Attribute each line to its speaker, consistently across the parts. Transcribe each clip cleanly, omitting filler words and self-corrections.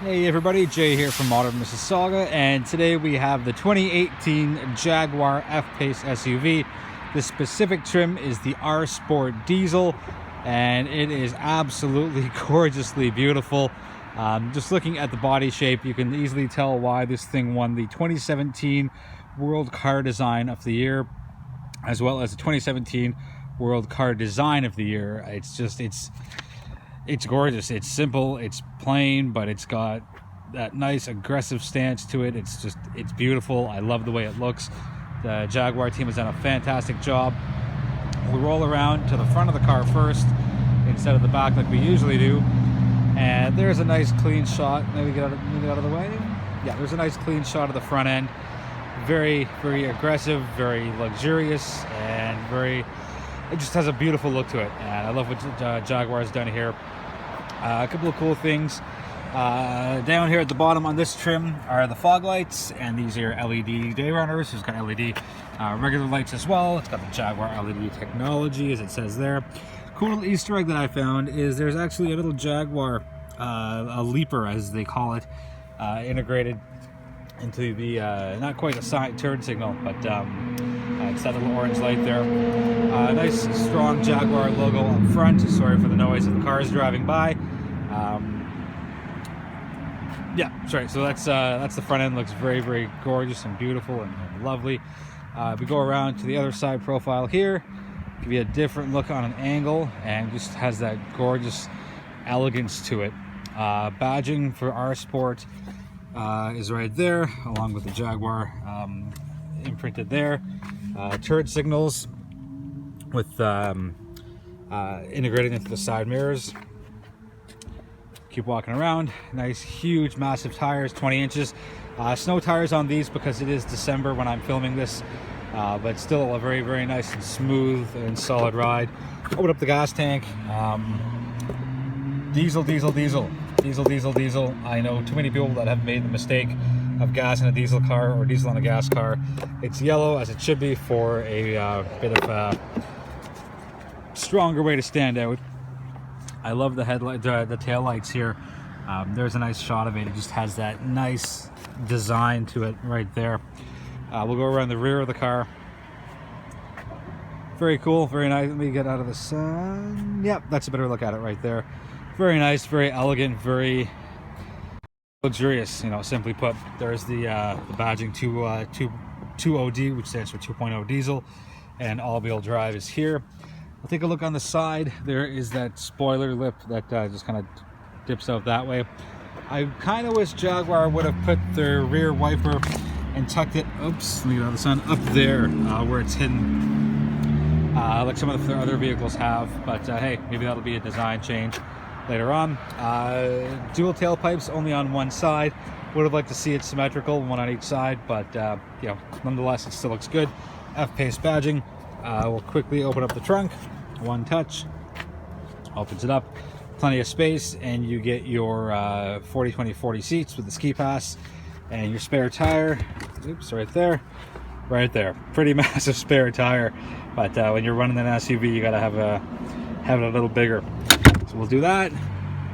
Speaker 1: Hey everybody, Jay here from Modern Mississauga, and today we have the 2018 Jaguar F-Pace SUV. The specific trim is the R Sport Diesel, and it is absolutely gorgeously beautiful. Just looking at the body shape, you can easily tell why this thing won the 2017 World Car Design of the Year, as well as the 2017 World Car Design of the Year. It's gorgeous. It's simple, it's plain, but it's got that nice aggressive stance to it. It's beautiful. I love the way it looks. The Jaguar team has done a fantastic job. We'll roll around to the front of the car first instead of the back like we usually do. And there's a nice clean shot. Maybe get out of the way. Yeah, there's a nice clean shot of the front end. Very, very aggressive, very luxurious, and it just has a beautiful look to it. And I love what Jaguar has done here. A couple of cool things down here at the bottom on this trim are the fog lights, and these are LED day runners. It's got LED regular lights as well. It's got the Jaguar LED technology, as it says there. Cool little Easter egg that I found is there's actually a little Jaguar, a leaper as they call it, integrated into the not quite a turn signal, but it's that little orange light there. Nice strong Jaguar logo up front. Sorry for the noise of the cars driving by. Yeah, sorry. So that's the front end. Looks very, very gorgeous and beautiful and lovely. We go around to the other side profile here, give you a different look on an angle, and just has that gorgeous elegance to it. Badging for R Sport is right there, along with the Jaguar imprinted there. Turn signals with integrated into the side mirrors. Keep walking around. Nice, huge, massive tires, 20 inches. Snow tires on these because it is December when I'm filming this, but still a very, very nice and smooth and solid ride. Open up the gas tank. Diesel. I know too many people that have made the mistake of gas in a diesel car or diesel in a gas car. It's yellow, as it should be, for a bit of a stronger way to stand out. I love the headlight, the tail lights here. There's a nice shot of it. It just has that nice design to it right there. We'll go around the rear of the car. Very cool, very nice. Let me get out of the sun. Yep, that's a better look at it right there. Very nice, very elegant, very luxurious, simply put. There's the badging 2OD, which stands for 2.0 diesel, and all-wheel drive is here. I'll take a look on the side. There is that spoiler lip that just kind of dips out that way. I kind of wish Jaguar would have put their rear wiper and tucked it, oops, let me get out of the sun, up there where it's hidden, like some of their other vehicles have. But hey, maybe that'll be a design change later on. Dual tailpipes only on one side. Would have liked to see it symmetrical, one on each side, but nonetheless, it still looks good. F-Pace badging. We'll quickly open up the trunk. One touch opens it up. Plenty of space, and you get your 40-20-40 seats with the ski pass and your spare tire. Oops, right there. Pretty massive spare tire, but when you're running an SUV, you gotta have it a little bigger. So we'll do that.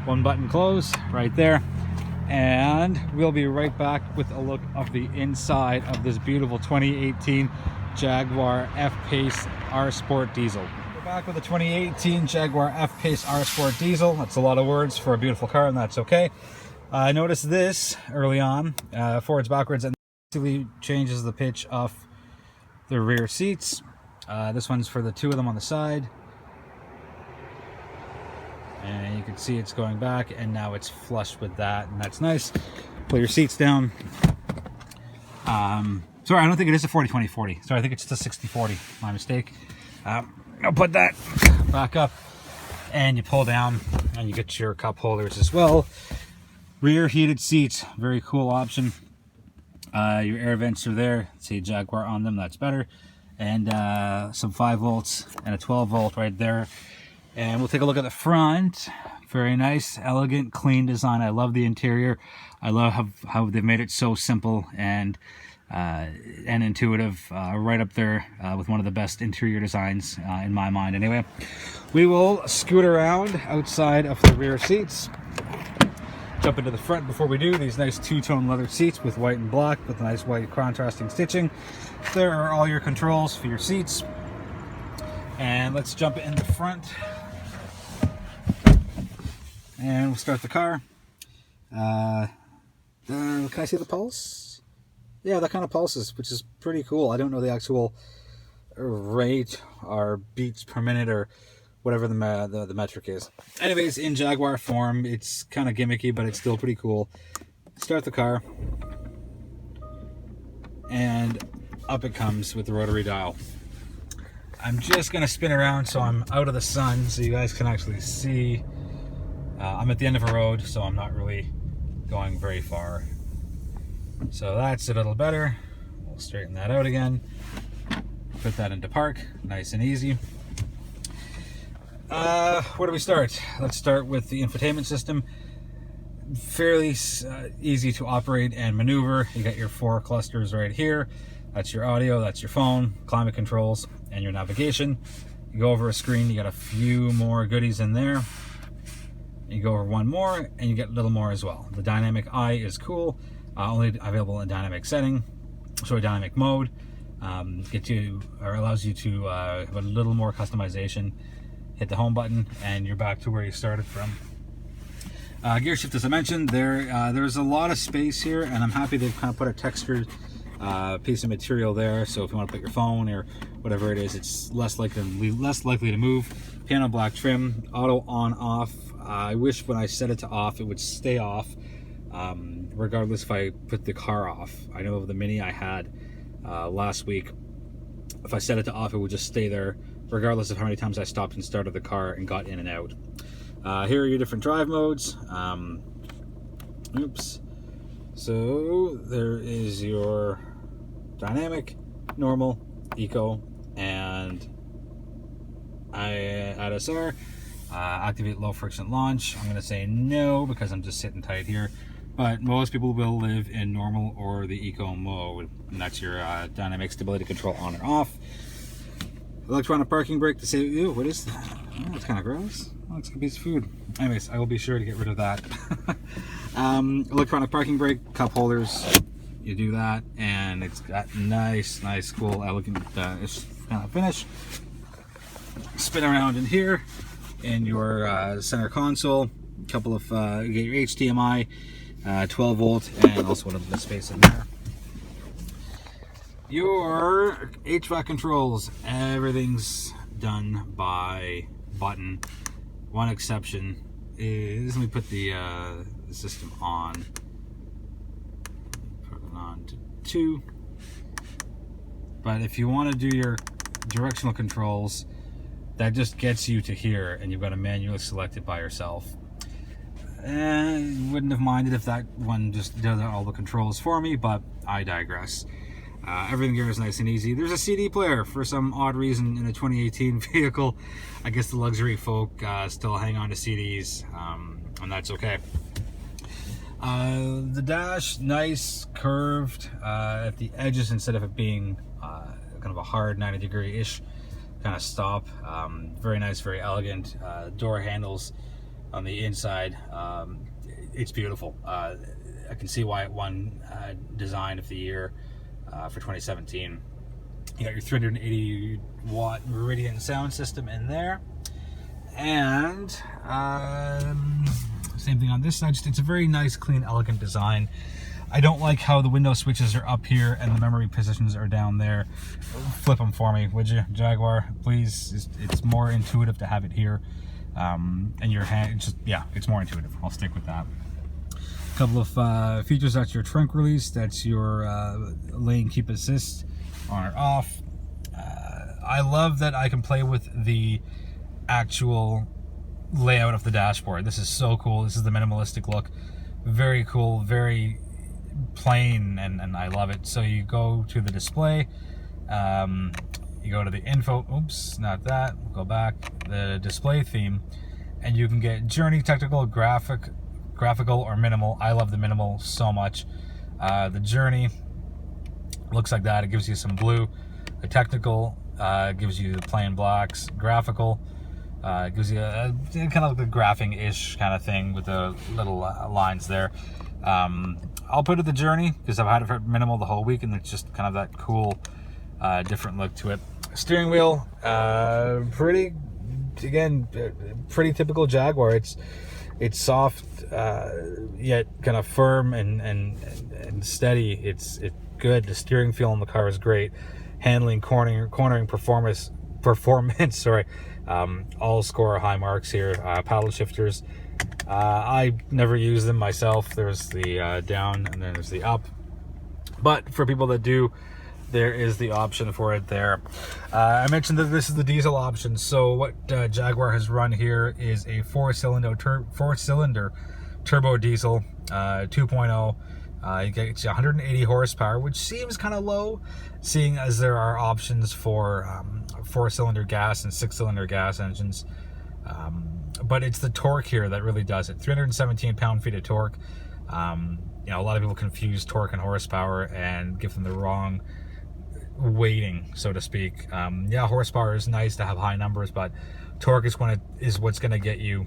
Speaker 1: One button close right there, and we'll be right back with a look of the inside of this beautiful 2018 Jaguar F-Pace R Sport Diesel. We're back with the 2018 Jaguar F-Pace R Sport Diesel. That's a lot of words for a beautiful car, and that's okay. I noticed this early on, forwards, backwards, and actually changes the pitch of the rear seats. This one's for the two of them on the side. And you can see it's going back, and now it's flush with that, and that's nice. Pull your seats down. Sorry, I don't think it is a 40-20-40. Sorry, I think it's the 60-40. My mistake. I'll put that back up, and you pull down, and you get your cup holders as well. Rear heated seats, very cool option. Your air vents are there. See Jaguar on them, that's better. And some 5 volts and a 12 volt right there. And we'll take a look at the front. Very nice, elegant, clean design. I love the interior. I love how they've made it so simple and intuitive, right up there with one of the best interior designs in my mind. Anyway, we will scoot around outside of the rear seats. Jump into the front before we do. These nice two-tone leather seats with white and black with nice white contrasting stitching. There are all your controls for your seats. And let's jump in the front. And we'll start the car. Can I see the pulse? Yeah, that kind of pulses, which is pretty cool. I don't know the actual rate or beats per minute or whatever the metric is. Anyways, in Jaguar form, it's kind of gimmicky, but it's still pretty cool. Start the car, and up it comes with the rotary dial. I'm just going to spin around so I'm out of the sun so you guys can actually see. I'm at the end of a road, so I'm not really going very far. So that's a little better. We'll straighten that out again. Put that into park, nice and easy. Where do we start? Let's start with the infotainment system. Fairly easy to operate and maneuver. You got your 4 clusters right here. That's your audio, that's your phone, climate controls, and your navigation. You go over a screen, you got a few more goodies in there. You go over one more, and you get a little more as well. The dynamic eye is cool, only available in dynamic dynamic mode. Allows you to have a little more customization. Hit the home button, and you're back to where you started from. Gear shift, as I mentioned, there's a lot of space here, and I'm happy they've kind of put a textured piece of material there. So if you want to put your phone or whatever it is, it's less likely to move. Piano black trim, auto on off. I wish when I set it to off, it would stay off, regardless if I put the car off. I know of the Mini I had last week. If I set it to off, it would just stay there, regardless of how many times I stopped and started the car and got in and out. Here are your different drive modes. So there is your dynamic, normal, eco, and ISR. Activate low friction launch. I'm going to say no because I'm just sitting tight here. But most people will live in normal or the eco mode. And that's your dynamic stability control on or off. Electronic parking brake to say, ew, what is that? Oh, that's kind of gross. Oh, looks like a piece of food. Anyways, I will be sure to get rid of that. Electronic parking brake, cup holders. You do that, and it's got nice, cool, elegant kind of finish. Spin around in here, in your center console. A couple of you get your HDMI, 12 volt, and also a little bit of space in there. Your HVAC controls, everything's done by button. One exception is, let me put the system on. Put it on to 2. But if you want to do your directional controls, that just gets you to here, and you've got to manually select it by yourself. And wouldn't have minded if that one just does all the controls for me, but I digress. Everything here is nice and easy. There's a CD player for some odd reason in a 2018 vehicle. I guess the luxury folk still hang on to CDs, and that's okay. The dash, nice, curved at the edges instead of it being kind of a hard 90-degree-ish kind of stop. Very nice, very elegant. Door handles on the inside. It's beautiful. I can see why it won Design of the Year for 2017. You got your 380 watt Meridian sound system in there, and same thing on this side. It's a very nice, clean, elegant design. I don't like how the window switches are up here and the memory positions are down there. Flip them for me, would you, Jaguar? Please. It's more intuitive to have it here, and your hand. It's more intuitive. I'll stick with that. Couple of features. That's your trunk release. That's your lane keep assist on or off. I love that I can play with the actual layout of the dashboard. This is so cool. This is the minimalistic look. Very cool, very plain, and I love it. So you go to the display, you go to the info, oops, not that, we'll go back, the display theme, and you can get journey, technical, graphical, or minimal. I love the minimal so much. The journey looks like that. It gives you some blue. The technical gives you the plain blacks. Graphical It gives you a kind of like the graphing-ish kind of thing with the little lines there. I'll put it the Journey because I've had it for minimal the whole week, and it's just kind of that cool, different look to it. Steering wheel, pretty typical Jaguar. It's soft, yet kind of firm and steady. It's good. The steering feel on the car is great. Handling, cornering performance. Sorry, all score high marks here. Paddle shifters. I never use them myself. There's the down and then there's the up. But for people that do, there is the option for it there. I mentioned that this is the diesel option. So what Jaguar has run here is a four-cylinder turbo diesel, 2.0. You get 180 horsepower, which seems kind of low, seeing as there are options for four-cylinder gas and six-cylinder gas engines. But it's the torque here that really does it. 317 pound-feet of torque. You know, a lot of people confuse torque and horsepower and give them the wrong weighting, so to speak. Yeah, horsepower is nice to have high numbers, but torque is what's going to get you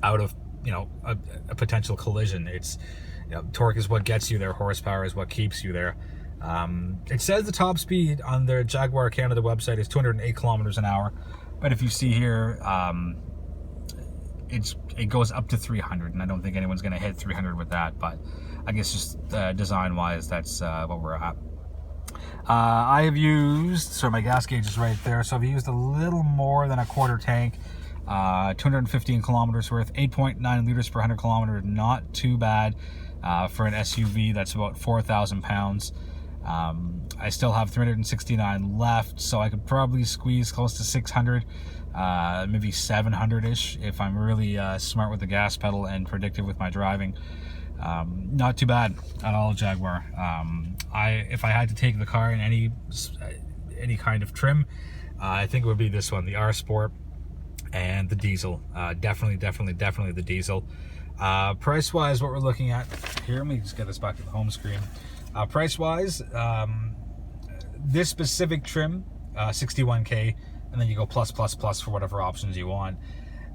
Speaker 1: out of, you know, a potential collision. It's, you know, torque is what gets you there. Horsepower is what keeps you there. It says the top speed on their Jaguar Canada website is 208 kilometers an hour, but if you see here, it goes up to 300, and I don't think anyone's going to hit 300 with that, but I guess just design wise, that's what we're at. I have used, so my gas gauge is right there, so I've used a little more than a quarter tank, 215 kilometers worth, 8.9 liters per 100 kilometers, not too bad for an SUV that's about 4,000 pounds. I still have 369 left, so I could probably squeeze close to 600, maybe 700-ish if I'm really smart with the gas pedal and predictive with my driving. Not too bad at all, Jaguar. If I had to take the car in any kind of trim, I think it would be this one, the R Sport and the diesel. Definitely the diesel. Price wise, what we're looking at here, let me just get this back to the home screen. Price wise, this specific trim, 61K, and then you go plus for whatever options you want.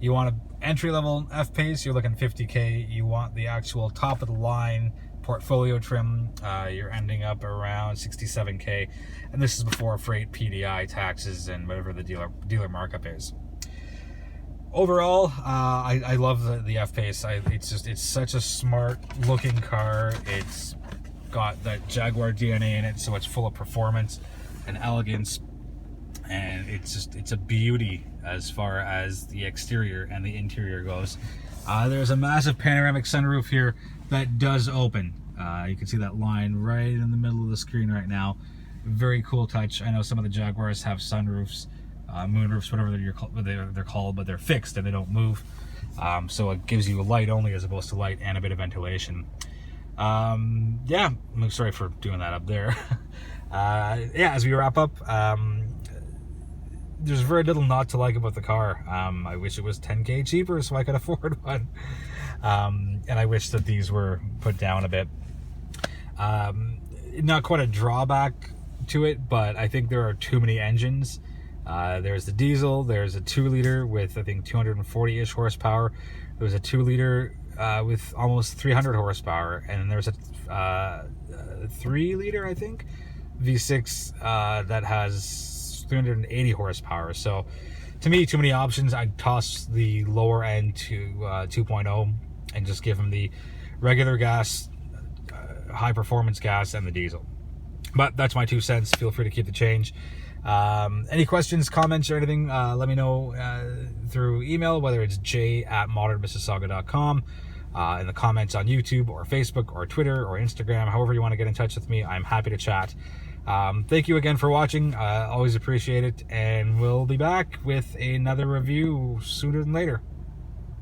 Speaker 1: You want an entry-level F-Pace, you're looking 50K. You want the actual top-of-the-line Portfolio trim, you're ending up around 67K. And this is before freight, PDI, taxes, and whatever the dealer markup is. Overall, I love the F-Pace. It's such a smart-looking car. It's got that Jaguar DNA in it, so it's full of performance and elegance. And it's a beauty as far as the exterior and the interior goes. There's a massive panoramic sunroof here that does open. You can see that line right in the middle of the screen right now. Very cool touch. I know some of the Jaguars have sunroofs, moonroofs, whatever they're called, but they're fixed and they don't move. So it gives you light only as opposed to light and a bit of ventilation. Yeah, I'm sorry for doing that up there. Yeah, as we wrap up, there's very little not to like about the car. I wish it was 10K cheaper so I could afford one. And I wish that these were put down a bit. Not quite a drawback to it, but I think there are too many engines. There's the diesel, there's a 2-liter with I think 240-ish horsepower. There's a 2-liter with almost 300 horsepower, and then there's a 3-liter, I think, V6 that has 380 horsepower. So to me, too many options. I'd toss the lower end to 2.0 and just give them the regular gas, high performance gas, and the diesel. But that's my 2 cents. Feel free to keep the change. Any questions, comments, or anything, let me know through email, whether it's j@modernmississauga.com, in the comments on YouTube or Facebook or Twitter or Instagram. However you want to get in touch with me, I'm happy to chat. Thank you again for watching. Always appreciate it, and we'll be back with another review sooner than later.